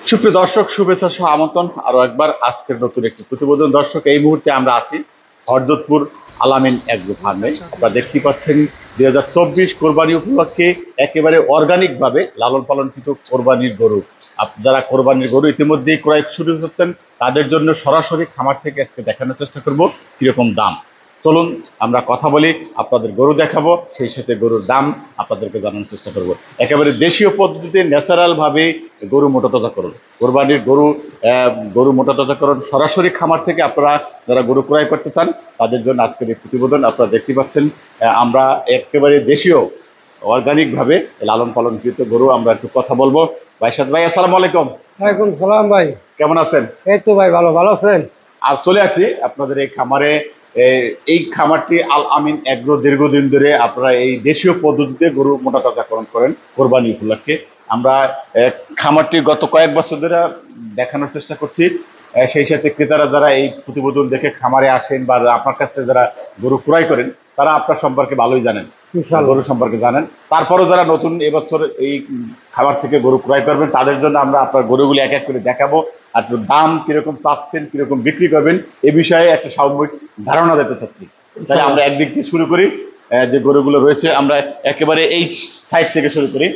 সুপ্রিয় দর্শক, শুভেচ্ছা সহ আমন্ত্রণ আরো একবার আজকের নতুন একটি প্রতিবেদন। দর্শক, এই মুহূর্তে আমরা আছি হরজতপুর আলামিন এগ্রো ফার্মে। আপনারা দেখতে পাচ্ছেন 2024 কোরবানি উপলক্ষে একেবারে অর্গানিক ভাবে লালন পালনকৃত কোরবানির গরু। যারা কোরবানির গরু ইতিমধ্যেই ক্রয় শুরু করছেন, তাদের জন্য সরাসরি খামার থেকে আজকে দেখানোর চেষ্টা করব কিরকম দাম। চলুন আমরা কথা বলি, আপনাদের গরু দেখাবো, সেই সাথে গরুর দাম আপনাদেরকে জানানোর চেষ্টা করব। একেবারে দেশীয় পদ্ধতিতে ন্যাচারাল ভাবে গরু মোটাতাজাকরণ, কোরবানির গরু মোটাতাজাকরণ সরাসরি খামার থেকে আপনারা যারা গরু ক্রয় করতে চান তাদের জন্য আজকের এই প্রতিবেদন। আপনারা দেখতে পাচ্ছেন আমরা একেবারে দেশীয় অর্গানিক ভাবে লালন পালনকৃত গরু। আমরা একটু কথা বলবো। ভাইসাদ ভাই, আসসালামু আলাইকুম। ওয়ালাইকুম সালাম ভাই। কেমন আছেন? এই তো ভাই, ভালো আছেন? আর চলে আসি আপনাদের এই খামারে। এই খামারটি আল আমিন এগ্রো দীর্ঘদিন ধরে আপনারা এই দেশীয় পদ্ধতিতে গরু মোটাতাজাকরণ করেন কোরবানি উপলক্ষে। আমরা খামারটি গত কয়েক বছর ধরে দেখানোর চেষ্টা করছি। সেই সাথে ক্রেতারা যারা এই প্রতিবেদন দেখে খামারে আসেন বা আপনার কাছ থেকে যারা গরু ক্রয় করেন তারা আপনার সম্পর্কে ভালোই জানেন, গরু সম্পর্কে জানেন। তারপরও যারা নতুন এবছর এই খামার থেকে গরু ক্রয় করবেন তাদের জন্য আমরা আপনার গরুগুলি এক এক করে দেখাবো, আর দাম কিরকম চাচ্ছেন, কিরকম বিক্রি করবেন এ বিষয়ে একটা সাময়িক ধারণা দিতে চাচ্ছি। তাহলে আমরা একদিক থেকে শুরু করি। যে গরুগুলো রয়েছে আমরা একেবারে এই সাইড থেকে শুরু করি।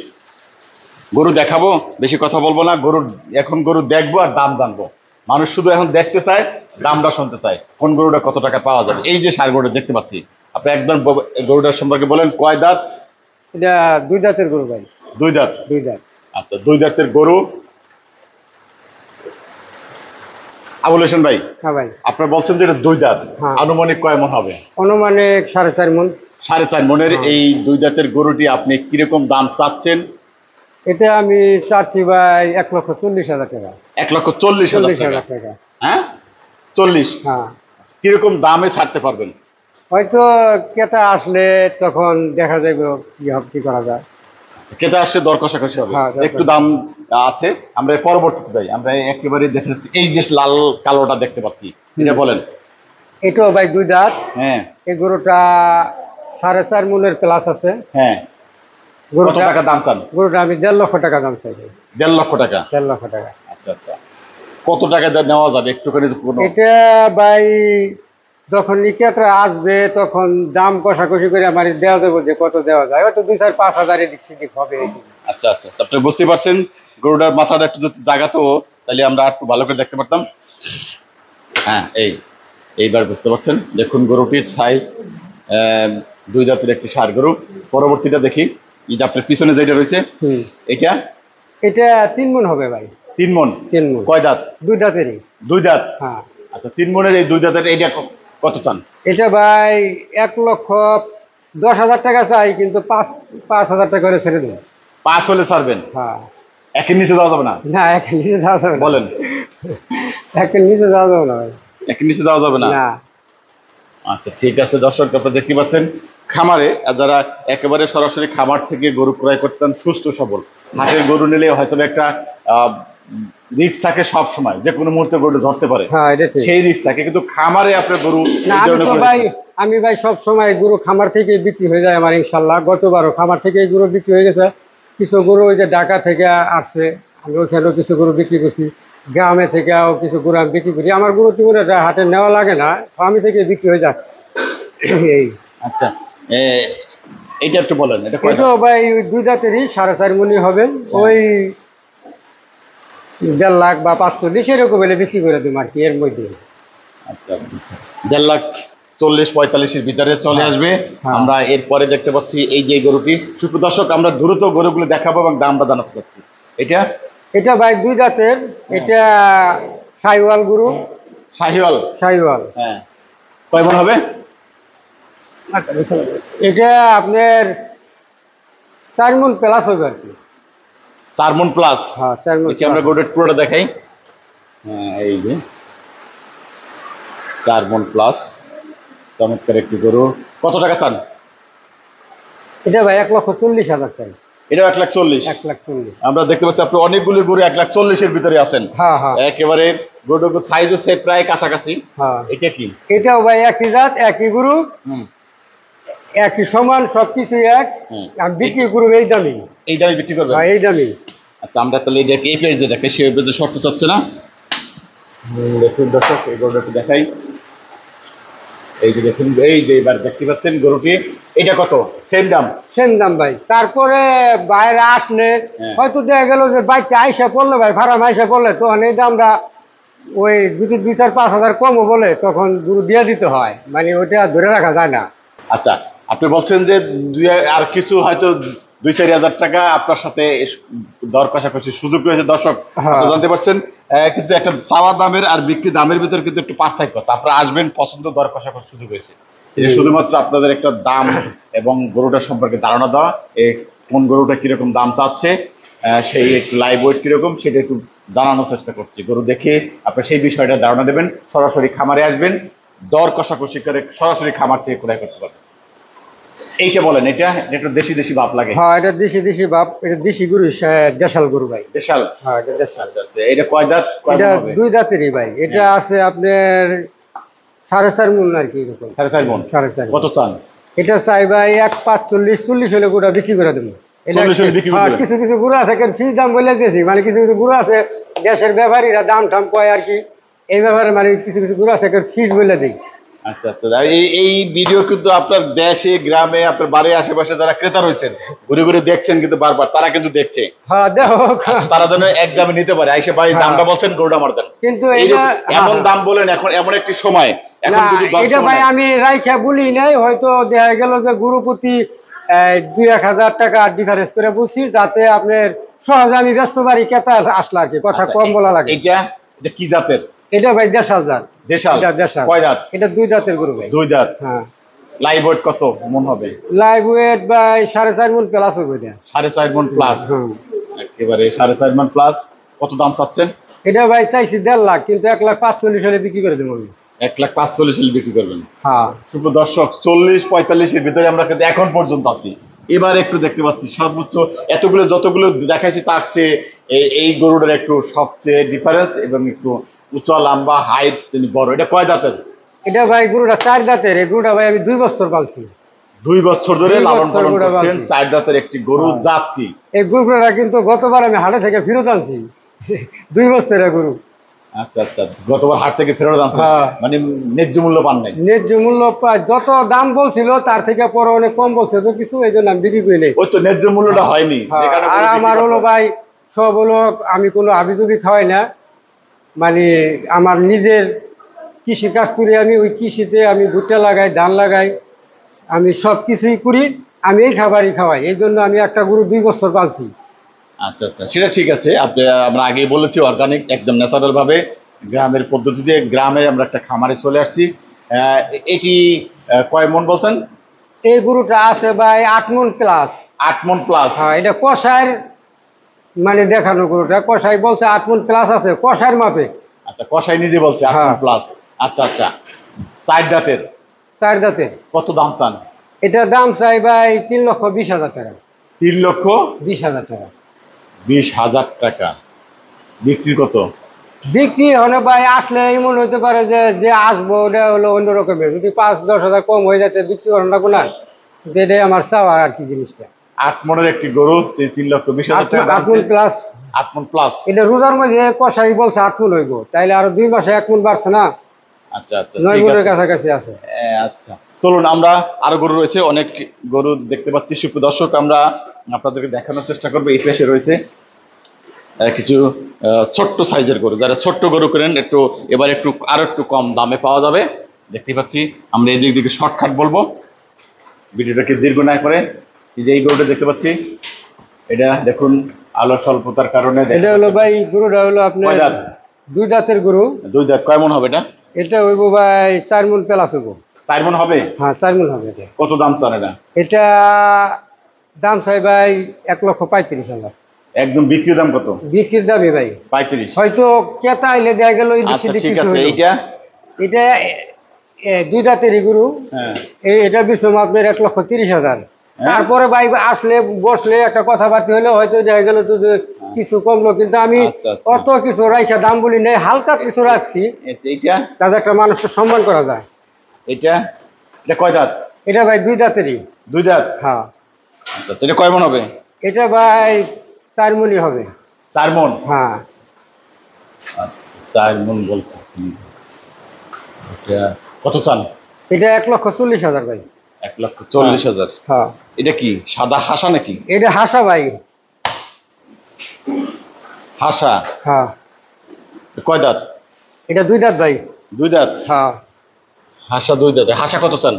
গরু দেখাবো, বেশি কথা বলবো না। এখন গরু দেখবো আর দাম জানবো। মানুষ শুধু এখন দেখতে চায়, দামটা শুনতে চায়, কোন গরুটা কত টাকা পাওয়া যাবে। এই যে ষাঁড় গরুটা দেখতে পাচ্ছি, আপনি একদম গরুটার সম্পর্কে বলেন। কয় দাঁত? এটা দুই দাঁতের গরু ভাই। দুই দাঁত। দুই দাঁত। আচ্ছা, দুই দাঁতের গরু। আবুল হোসেন ভাই, হ্যাঁ ভাই। আপনার বলছেন যে এটা দুই দাঁত, আনুমানিক কয় মন হবে? অনুমানিক 4.5 মন। 4.5 মনের এই দুই দাঁতের গরুটি আপনি কিরকম দাম চাচ্ছেন? এটা আমি চাচ্ছি ভাই 1,40,000 টাকা। 1,40,000 টাকা। হ্যাঁ, 40। হ্যাঁ, কিরকম দামে ছাড়তে পারবেন? হয়তো ক্রেতা আসলে তখন দেখা যাবে কি করা যায়। ক্রেতা আসলে দর কষাকষি হবে, একটু দাম আছে। আমরা পরবর্তীতে যাই। আমরা একেবারে দেখে যাচ্ছি এই যে লাল কালোটা দেখতে পাচ্ছি, এটা বলেন। এটাও ভাই দুই দাঁত। হ্যাঁ, এই গরুটা 4.5 মনের প্লাস আছে। হ্যাঁ। কত টাকা দাম চান? গরুটা আমি 1.5 লক্ষ টাকা দাম চাই। 1.5 লক্ষ টাকা? 1.5 লক্ষ টাকা। আচ্ছা আচ্ছা, কত টাকা নেওয়া যাবে একটুখানি? এটা ভাই যখন ক্রেতা আসবে তখন দাম কষাকষি করে আমার দেওয়া যাবে, যে কত দেওয়া যায়, হয়তো 2-4-5 হাজার এদিক সেদিক হবে। আচ্ছা আচ্ছা, আপনি বুঝতে পারছেন গরুটার মাথাটা একটু যদি জাগাতো তাহলে আমরা একটু ভালো করে দেখতে পারতাম। হ্যাঁ, এইবার বুঝতে পারছেন। দেখুন গরুটির সাইজ, দুই দাঁতের একটি ষাঁড় গরু। পরবর্তীটা দেখি। এই যে আপনার পিছনে যেটা রয়েছে, এটা 3 মন হবে ভাই। 3 মন? 3 মন। কয় দাঁত? দুই দাঁতেরই। দুই দাঁত? হ্যাঁ। আচ্ছা, 3 মনের এই দুই দাঁতের এইটা কত চান? এটা ভাই 1,10,000 টাকা চাই, কিন্তু 5,000 টাকা করে ছেড়ে দেবো। 5 হলে ছাড়বেন? হ্যাঁ। একের নিচে যাওয়া যাবে না? না, একের নিচে যাওয়া যাবে না। বলেন। একের নিচে যাওয়া যাবে না ভাই। একের নিচে যাওয়া যাবে না? না। আচ্ছা, ঠিক আছে। দর্শক, আপনারা দেখতে পাচ্ছেন খামারে যারা একেবারে সরাসরি খামার থেকে গরু ক্রয় করতেন, সুস্থ সবল, হাটের গরু নিলে হয়তো একটা রিস্ক থাকে, সব সময় যে কোনো মুহূর্তে গরু ধরতে পারে, সেই রিস্ক থাকে। কিন্তু খামারে আপনার গরু আমি ভাই সব সময় গরু খামার থেকে বিক্রি হয়ে যায় আমার, ইনশাল্লাহ। গতবারও খামার থেকে গরু বিক্রি হয়ে গেছে। কিছু গরু ওই যে ঢাকা থেকে আসছে, আমি ওইখানেও কিছু গরু বিক্রি করছি। গ্রামে থেকেও কিছু গরু আমি বিক্রি করি। আমার গরু টিমনে হাটে নেওয়া লাগে না, আমি থেকে বিক্রি হয়ে যায়। এই। আচ্ছা, এইটা একটু বলেন। এটাও ভাই দুই দাঁতেরই 4.5 মনি হবে। ওই 1.5 লাখ বা 540 এরকম হলে বিক্রি করে দেবো আর কি, এর মধ্যে। আচ্ছা, 1.5 লাখ 40-45-এর ভিতরে চলে আসবে। আমরা এরপরে দেখতে পাচ্ছি এই যে গরুটি। সুপ্রিয় দর্শক, আমরা দ্রুত গরুগুলো দেখাবো এবং দামটা জানাতে চাচ্ছি। এটা ভাই দুই দাঁতের। এটা শাহিওয়াল গরু। শাহিওয়াল। হ্যাঁ, কয় মন হবে? এটা আপনার 4 মন প্লাস হবে আর কি। 4 মন প্লাস? হ্যাঁ, 4 মন। আমরা গরুটার পুরোটা দেখাই। হ্যাঁ, এই যে 4 মন প্লাস, চমৎকার একটি গরু। কত টাকা চান? এটা ভাই 1,40,000 টাকা। এটা 1,40,000? 1,40,000। আমরা দেখতে পাচ্ছি আপনি অনেকগুলো গরু 1,40,000-এর ভিতরে আছেন। একেবারে গরুটার সাইজও প্রায় কাছাকাছি। এটা কি? এটাও ভাই একই জাত, একই গরু, একই সমান, সবকিছু এক। আমি বিক্রি করবো এই দামে। এই দামে বিক্রি করবেন? এই দামে। আচ্ছা আমরা তাহলে এটা এই পেজ দিয়ে দেখাই, সেই পেজে শর্ত চাচ্ছে না। দেখুন দর্শক এই গরুটা একটু দেখাই। এই যে দেখুন, এই যে এবার দেখতে পাচ্ছেন গরুটি, এটা কত? সেম দাম? সেম দাম ভাই। তারপরে বাইরে আসলে হ্যাঁ। হয়তো দেখা গেল যে বাইকটা আইসা পড়লে ভাই, ফার্ম আইসা পড়লে তখন এই দামটা ওই যদি 2-4-5 হাজার কমও বলে তখন গরু দিয়ে দিতে হয়, মানে ওইটা ধরে রাখা যায় না। আচ্ছা আপনি বলছেন যে আর কিছু হয়তো 2-4 হাজার টাকা আপনার সাথে দর কষাকষি সুযোগ রয়েছে। দর্শক হ্যাঁ। আপনারা জানতে পারছেন, কিন্তু একটা চাওয়া দামের আর বিক্রি দামের ভিতরে কিন্তু একটু পার্থক্য আছে। আপনারা আসবেন, পছন্দ দর কষাকষি সুযোগ রয়েছে। এটা শুধুমাত্র আপনাদের একটা দাম এবং গরুটার সম্পর্কে ধারণা দেওয়া, কোন গরুটা কিরকম দাম চাচ্ছে, সেই একটু লাইভ ওয়েট কিরকম সেটা একটু জানানোর চেষ্টা করছি। গরু দেখে আপনি সেই বিষয়টা ধারণা দেবেন, সরাসরি খামারে আসবেন, দর কষাকষি করে সরাসরি খামার থেকে ক্রয় করতে পারবেন। এইটা বলেন, এটা একটু দেশি দেশি ভাব লাগে। হ্যাঁ, এটা দেশি দেশি বাপ, এটা দেশি গরু, দেশাল গরু ভাই। দেশাল? হ্যাঁ, এটা দেশাল। আচ্ছা, আচ্ছা। এটা কয় দাঁত কয় এটা মণ হবে? 2 দাঁতেরই ভাই। এটা আছে আপনার 4.5 মণ আর কি, এরকম 4.5 মণ। 4.5। কত চান? এটা চাই ভাই 1.45-40 হলে গোটা বিক্রি করে দেবো। 40 হলে বিক্রি করে হ্যাঁ, দেবেন? কিছু কিছু গুঁড়ো আছে ফ্রি দাম বলে দিয়েছি, মানে কিছু কিছু গুঁড়ো আছে গ্যাসের ব্যাপারীরা দাম টাম কয় আর কি, এই ব্যাপারে মানে কিছু কিছু গুঁড়ো আছে ফিজ বলে দিই। আচ্ছা আচ্ছা। এই ভিডিও কিন্তু আপনার দেশে গ্রামে আপনার বাড়ির আশেপাশে যারা ক্রেতা রয়েছেন ঘুরে ঘুরে দেখছেন কিন্তু বারবার, তারা কিন্তু দেখছে। হ্যাঁ দেখো। আচ্ছা, তারা যেন এক দামে নিতে পারে। আইসা ভাই দামটা বলছেন, গরুটা আমার দেন। কিন্তু এমন দাম বলেন এখন, এমন একটি সময় এখন না, যদি এটা ভাই আমি রাইখা বলি নাই, হয়তো দেখা গেল যে গরু প্রতি 2-1 হাজার টাকা ডিফারেন্স করে বলছি, যাতে আপনার সহজে আমি ব্যস্ত বাড়ি কেতা আসলে আর কি, কথা কম বলা লাগে। এটা এটা কি জাতের? এটা ভাই দেশাল জাত। দেশাল? এটা দেশাল। কয় দাঁত? এটা 2 দাঁতের গরু ভাই। 2 দাঁত। হ্যাঁ। লাইভ ওয়েট কত মন হবে? লাইভ ওয়েট ভাই 4.5 মণ প্লাস হবে এটা। 4.5 মণ প্লাস? হুম। একেবারে 4.5 মণ প্লাস। কত দাম চাচ্ছেন? এটা ভাই চাইছি 1.5 লাখ, কিন্তু 1,45,000 হলে বিক্রি করে দেবো আমি। 1,45,000 হলে বিক্রি করবেন? হ্যাঁ। শুভ দর্শক, 40-45 এর ভিতরে আমরা কিন্তু এখন পর্যন্ত আছি। এবার একটু দেখতে পাচ্ছি সর্বোচ্চ এতগুলো যতগুলো দেখাইছি তার চেয়ে এই গরুটার একটু সবচেয়ে ডিফারেন্স এবং একটু উঁচা লম্বা হাইট তিনি বড়। এটা কয় দাঁতের? এটা ভাই গরুটা 4 দাঁতের। এই গরুটা ভাই আমি 2 বছর পালছি। 2 বছর ধরে 2 লালন বছর পালন গরু করছেন। পালছি। 4 দাঁতের একটি গরু। হ্যাঁ। জাত কি? এই গরুটা কিন্তু গতবার আমি হাটে থেকে ফেরত আনছি। 2 বছরের গরু। আচ্ছা আচ্ছা, গতবার হাট থেকে ফেরত আনছেন? হ্যাঁ। মানে ন্যায্য মূল্য পান নাই? ন্যায্য মূল্য প্রায় যত দাম বলছিল তার থেকে পরে অনেক কম বলছিল তো কিছু, এই জন্য আমি বিক্রি করি নাই। ওই তো ন্যায্য মূল্যটা হয়নি। যে কারণে আর গরু আমার বিক্রি হলো করতে ভাই সব হলো, আমি কোনো হাবিজুবি খাওয়াই না, মানে আমার নিজের কৃষি কাজ করি, আমি ওই কৃষিতে আমি ভুট্টা লাগাই, ধান লাগাই, আমি সব কিছুই করি, আমি এই খাবারই খাওয়াই, এই জন্য আমি একটা গরু 2 বছর পালছি। আচ্ছা আচ্ছা, সেটা ঠিক আছে। আপনি আমরা আগেই বলেছি অর্গানিক, একদম ন্যাচারাল ভাবে গ্রামের পদ্ধতিতে গ্রামে আমরা একটা খামারে চলে আসছি। এটি কয় মণ বলছেন? এই গরুটা আছে ভাই 8 মণ প্লাস। 8 মণ প্লাস? হ্যাঁ, এটা কষায়ের মানে দেখানো গরুটা, কষাই বলছে 8 মণ প্লাস আছে কষায়ের মাপে। আচ্ছা, কষাই নিজে বলছে 8 মণ হ্যাঁ। প্লাস। আচ্ছা আচ্ছা। 4 দাঁতের? 4 দাঁতের। কত দাম চান? এটা দাম চাই ভাই 3,20,000 টাকা। 3,20,000 টাকা। 20,000 টাকা। বিক্রি কত? বিক্রি হলে ভাই আসলে এমন হতে পারে যে যে আসবো ওটা হলো অন্য রকমের, যদি 5-10 হাজার কম হয়ে যাচ্ছে বিক্রি করেন না কোনো, এটাই আমার চাওয়া আর কি জিনিসটা। 8 মণের একটি গরু 3,20,000 টাকা দাম 8 মণ প্লাস। 8 মণ প্লাস? এটা রোজার মধ্যে কষাই বলছে 8 মণ হইব, তাইলে আরো 2 মাসে 1 মণ বাড়ছে না, আচ্ছা আচ্ছা, 9 ঠিক মণের আছে। কাছাকাছি আছে। আচ্ছা চলুন, আমরা আরো গরু রয়েছে, অনেক গরু দেখতে পাচ্ছি। সুপ্রিয় দর্শক, আমরা আপনাদেরকে দেখানোর চেষ্টা করবো। এই পাশে রয়েছে কিছু ছোট্ট সাইজের গরু, যারা ছোট্ট গরু করেন একটু এবার একটু আরো একটু কম দামে পাওয়া যাবে। দেখতে পাচ্ছি আমরা এদিক দিকে শর্টকাট বলবো, ভিডিওটাকে দীর্ঘ না করে। এই যে এই গরুটা দেখতে পাচ্ছি, এটা দেখুন আলো স্বল্পতার কারণে এটা হলো ভাই গরুটা হলো আপনার কয় দাঁত? 2 দাঁতের গরু। 2 দাঁত। কয় মণ হবে এটা? এটা হইব ভাই 4 মণ প্লাস হইব। 4 মণ হবে? হ্যাঁ, 4 মণ হবে এটা। কত দাম চান এটা? এটা দাম চাই ভাই 1,35,000। একদম বিক্রি দাম কত? বিক্রির দামই ভাই 35? হয়তো ক্রেতা আইলে দেখা গেল আচ্ছা ঠিক আছে। এইটা? এটা 2 দাঁতেরই গরু। হ্যাঁ। এটা বিছম আপনার 1,30,000। হ্যাঁ? তারপরে ভাই আসলে বসলে একটা কথাবার্তা হলে হয়তো দেখা গেল তো যে কিছু কমলো, কিন্তু আমি আচ্ছা, আচ্ছা। অত কিছু রাইখা দাম বলি নাই, হালকা কিছু রাখছি এইটা? যাতে একটা মানুষকে সম্মান করা যায়। এটা এটা কয় দাঁত? এটা ভাই 2 দাঁতেরই। 2 দাঁত? হ্যাঁ। আচ্ছা, এটা কয় মণ হবে? এটা ভাই 4 মণই হবে। 4 মণ। হ্যাঁ 4 মণ বলতে এটা কত চান? এটা 1,40,000 ভাই। 1,40,000। হ্যাঁ এটা কি সাদা হাসা নাকি? এটা হাসা ভাই। হাসা। হ্যাঁ কয় দাঁত? এটা 2 দাঁত ভাই। 2 দাঁত। হ্যাঁ হাসা 2 দাঁত। হাসা কত চান?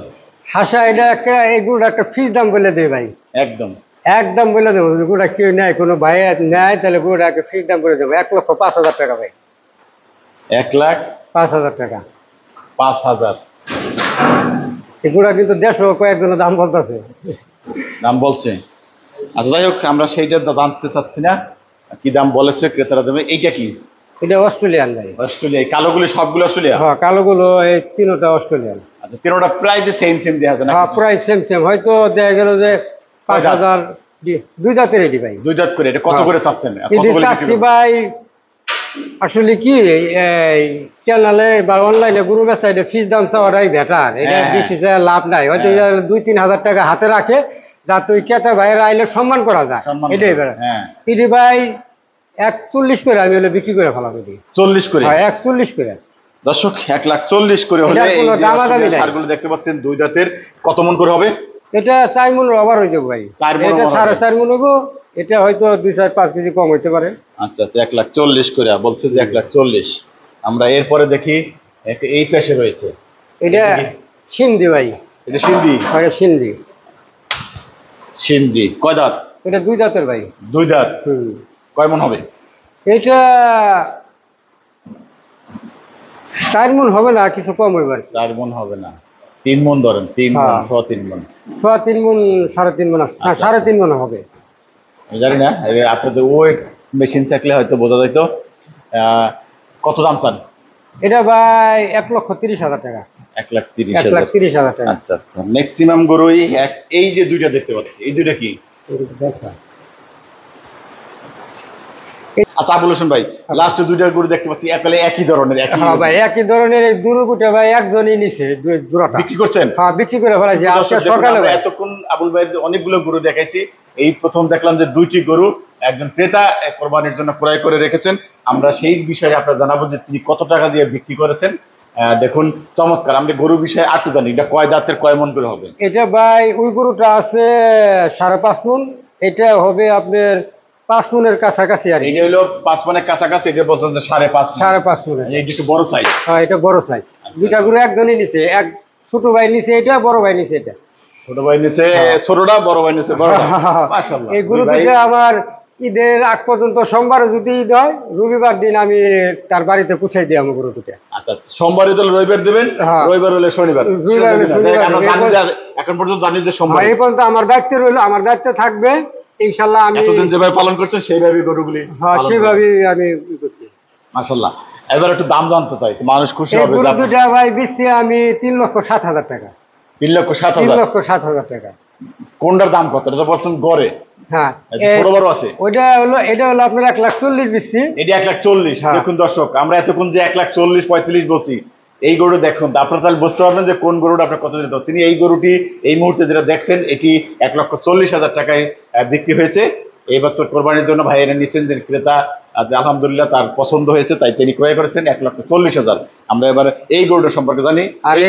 হাসা এটা একটা এই গরুটা একটা ফিক্স দাম বলে দেয় ভাই। একদম একদম বলে দেবো, গরুটা কেউ নেয়, কোনো ভাই নেয় তাহলে গরুটা একটা ফিক্স দাম করে দেবো, 1,05,000 টাকা ভাই। 1,05,000 টাকা। এই গরুটা কিন্তু 150 কয়েকজনের দাম বলতেছে। দাম বলছে। আচ্ছা যাই হোক, আমরা সেইটা জানতে চাচ্ছি না কি দাম বলেছে ক্রেতারা দেবে। এইটা কি? এটা অস্ট্রেলিয়ান ভাই। অস্ট্রেলিয়া। এই কালোগুলি সবগুলো অস্ট্রেলিয়া? হ্যাঁ কালোগুলো এই তিনটা অস্ট্রেলিয়ান। আচ্ছা, তিনোটা প্রায় যে সেম সেম দেওয়া যায় না? হ্যাঁ প্রায় সেম সেম, হয়তো দেখা গেল যে 5,000। 2 দাঁতের এটি ভাই। 2 দাঁত করে। এটা কত করে চাচ্ছেন? কিন্তু চাচ্ছি ভাই আসলে কি এই চ্যানেলে বা অনলাইনে গরু বেচা এটা ফিস দাম চাওয়াটাই বেটার। এটা বেশি লাভ নাই, হয়তো 2-3 হাজার টাকা হাতে রাখে যাতে ওই ক্রেতা ভাইয়েরা আইলে সম্মান করা যায়, এটাই বেটার। পিডি ভাই 1,40,000 করে আমি হলে বিক্রি করে ফেলাম। 40 করে? হ্যাঁ 1,40,000 করে। দর্শক 1,40,000 করে হলে এই যে সারগুলো দেখতে পাচ্ছেন 2 দাঁতের, কত মণ করে হবে? এটা 4 মণ ওভার হয়ে যাবে ভাই। এটা 4.5 মণ হবো, এটা হয়তো 2-4-5 কেজি কম হইতে পারে। আচ্ছা আচ্ছা, 1,40,000 করে বলছে যে 1,40,000। আমরা এরপরে দেখি এই পেশে রয়েছে। এটা সিন্ধি ভাই। এটা সিন্ধি? এটা সিন্ধি। সিন্ধি কয় দাঁত? এটা 2 দাঁতের ভাই। 2 দাঁত। কয় মণ হবে? এটা 4 মণ হবে না, কিছু কম হইবে। 4 মণ হবে না, 3 মণ ধরেন। 3 মণ, 3 মণ। 3 মণ, 3.5 মণ, 3.5 মণ হবে। আমি জানি না, আপনাদের ওয়েট মেশিন থাকলে হয়তো বোঝা যাইতো। কত দাম চান? এটা ভাই 1,30,000 টাকা। 1,30,000 টাকা। আচ্ছা আচ্ছা, ম্যাক্সিমাম গরুই এই যে 2টা দেখতে পাচ্ছি, এই 2টা কি? আচ্ছা আবুল হোসেন ভাই, লাস্টে 2টা গরু দেখতে পাচ্ছি একই ধরনের। হ্যাঁ ভাই একই ধরনের। এই দুটা ভাই একজনই নিছে, জোড়াটা বিক্রি করছেন? হ্যাঁ বিক্রি করে ফেলাইছি আজকে সকালে। এতক্ষণ আবুল ভাই অনেকগুলো গরু দেখাইছি, এই প্রথম দেখলাম যে 2টি গরু একজন ক্রেতা কোরবানির জন্য ক্রয় করে রেখেছেন। আমরা সেই বিষয়ে আপনারা জানাবো যে তিনি কত টাকা দিয়ে বিক্রি করেছেন। দেখুন চমৎকার। আমরা গরু বিষয়ে আটটু জানি, এটা কয় দাঁতের কয় মণ করে হবে? এটা ভাই ওই গরুটা আছে 5.5 মণ, এটা হবে আপনার 5 মণের কাছাকাছি। আর এটা হলো 5 মণের কাছাকাছি। এটা বলছেন যে 5.5 মণ। এটা একটু বড় সাইজ। হ্যাঁ এটা বড় সাইজ। 2টা গরু একজনই নিছে, এক ছোট ভাই নিছে এটা, বড় ভাই নিছে এটা। ছোট ভাই নিছে ছোটটা, বড় ভাই নিছে বড়টা। মাশাআল্লাহ। এই গরু দুটো আমার ঈদের আগ পর্যন্ত, সোমবারে যদি ঈদ হয় রবিবার দিন আমি তার বাড়িতে পৌঁছাই দিই আমার গরু দুটো। আচ্ছা, সোমবারে তো রবিবার দিবেন, রবিবার হলে শনিবার। এখন পর্যন্ত জানি যে সোমবার। এই পর্যন্ত আমার দায়িত্ব রইলো, আমার দায়িত্ব থাকবে ইনশাআল্লাহ। আমি এতদিন যেভাবে পালন করছেন সেইভাবেই গরুগুলি। হ্যাঁ সেইভাবেই আমি করছি। মাশাআল্লাহ। এবার একটু দাম জানতে চাই, মানুষ খুশি হবে। গরু দুটো ভাই বেশি আমি 3,07,000 টাকা। 3,07,000 টাকা। কোনটার দাম কত? এটা বলছেন গড়ে? হ্যাঁ ছোট বড় আছে। এটা হলো আপনার 1,40,000 বেশি। এটা 1,40,000। দেখুন দর্শক, আমরা এতক্ষণ যে 1,40,000-45,000 বলছি, এই গরু দেখুন আপনারা তাহলে বুঝতে পারবেন যে কোন গরুটা আপনার কত দিতে। তিনি এই গরুটি এই মুহূর্তে যেটা দেখছেন এটি 1,40,000 টাকায় বিক্রি হয়েছে। এই বছর কোরবানির জন্য ভাইয়েরা নিচ্ছেন যে ক্রেতা, আলহামদুলিল্লাহ তার পছন্দ হয়েছে, তাই তিনি ক্রয় করেছেন 1,40,000। আমরা এবার এই গরুটা সম্পর্কে জানি। আরে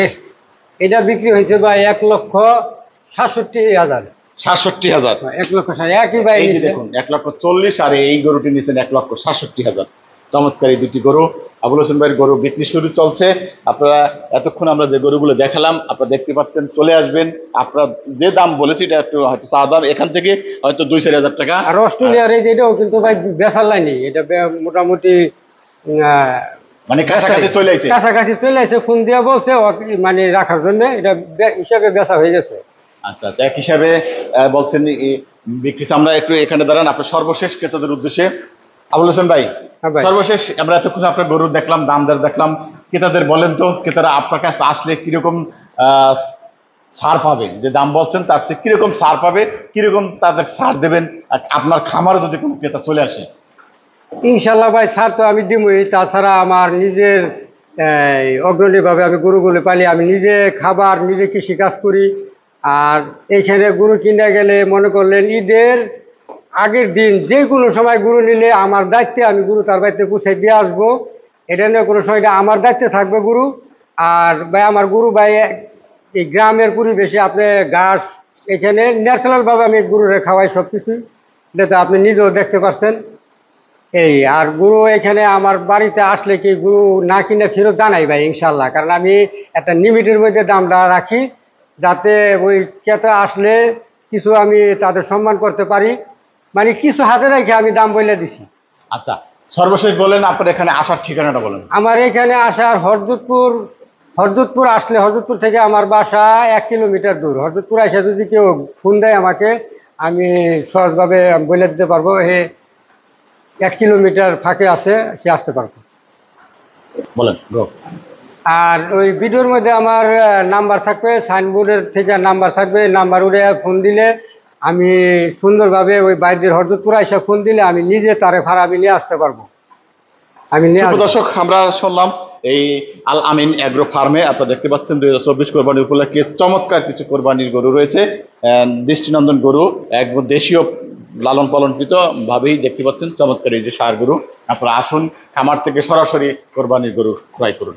এটা বিক্রি হয়েছে ভাই 1,67,000। 67,000? 1,60,000 একই ভাই দেখুন 1,40,000 আর এই গরুটি নিচ্ছেন 1,67,000। চমৎকার এই দুটি গরু। আবুল হোসেন ভাইয়ের গরু বিক্রি শুরু চলছে। আপনারা এতক্ষণ আমরা যে গরুগুলো দেখালাম আপনারা দেখতে পাচ্ছেন, চলে আসবেন। আপনারা যে দাম বলেছি এটা একটু হয়তো চা দাম, এখান থেকে হয়তো 2-4 টাকা। আর অস্ট্রেলিয়ার এটাও কিন্তু ভাই বেচার লাইনি, এটা মোটামুটি মানে কাছাকাছি চলে আসে। ফোন দিয়ে বলছে মানে রাখার জন্য, এটা হিসাবে বেচা হয়ে গেছে। আচ্ছা, এক হিসাবে বলছেন বিক্রি। আমরা একটু এখানে দাঁড়ান আপনার সর্বশেষ ক্রেতাদের উদ্দেশ্যে। আবুল হোসেন ভাই, সর্বশেষ আমরা এতক্ষণ আপনার গরু দেখলাম, দাম দর দেখলাম, ক্রেতাদের বলেন তো ক্রেতারা আপনার কাছে আসলে কিরকম ছাড় পাবে? যে দাম বলছেন তার চেয়ে কিরকম ছাড় পাবে, কিরকম তাদের ছাড় দেবেন আপনার খামারে যদি কোনো ক্রেতা চলে আসে? ইনশাল্লাহ ভাই ছাড় তো আমি দিবই। তাছাড়া আমার নিজের অগ্রণীভাবে আমি গরুগুলো পালি, আমি নিজে খাবার, নিজে কৃষি কাজ করি। আর এইখানে গরু কিনে গেলে মনে করলেন ঈদের আগের দিন যে কোনো সময় গরু নিলে আমার দায়িত্বে আমি গরু তার বাড়িতে পৌঁছে দিয়ে আসবো। এটা নিয়ে কোনো সময় এটা আমার দায়িত্বে থাকবে গরু। আর ভাই আমার গরু ভাই এই গ্রামের পরিবেশে আপনি ঘাস এখানে ন্যাচারালভাবে আমি গরুরে খাওয়াই সব কিছুই, এটা তো আপনি নিজেও দেখতে পাচ্ছেন। এই আর গরু এখানে আমার বাড়িতে আসলে কি গরু না কিনে ফেরত জানাই ভাই ইনশাল্লাহ, কারণ আমি একটা লিমিটের মধ্যে দামটা রাখি, যাতে ওই ক্রেতা আসলে কিছু আমি তাদের সম্মান করতে পারি, মানে কিছু হাতে রেখে আমি দাম বলে দিছি। আচ্ছা, সর্বশেষ বলেন আপনার এখানে আসার ঠিকানাটা বলেন। আমার এখানে আসার হরজতপুর আসলে হরজতপুর থেকে আমার বাসা 1 কিলোমিটার দূর। হরজতপুর এসে যদি কেউ ফোন দেয় আমাকে, আমি সহজভাবে বলে দিতে পারবো 1 কিলোমিটার ফাঁকে আছে, সে আসতে পারবে। বলেন গো। আর ওই ভিডিওর মধ্যে আমার নাম্বার থাকবে, সাইনবোর্ডের থেকে নাম্বার থাকবে, নাম্বার উঠে ফোন দিলে আমি সুন্দরভাবে ওই বাইরের হরজতপুর এসে ফোন দিলে আমি নিজে তারে ভাড়া আমি নিয়ে আসতে পারবো। আমি নিয়ে আসবো। দর্শক, আমরা শুনলাম এই আল আমিন এগ্রো ফার্মে আপনারা দেখতে পাচ্ছেন 2024 কোরবানির উপলক্ষে চমৎকার কিছু কোরবানির গরু রয়েছে। দৃষ্টিনন্দন গরু, একদম দেশীয় লালন পালনকৃত ভাবেই দেখতে পাচ্ছেন চমৎকার এই যে ষাঁড় গরু। আপনারা আসুন, খামার থেকে সরাসরি কোরবানির গরু ক্রয় করুন।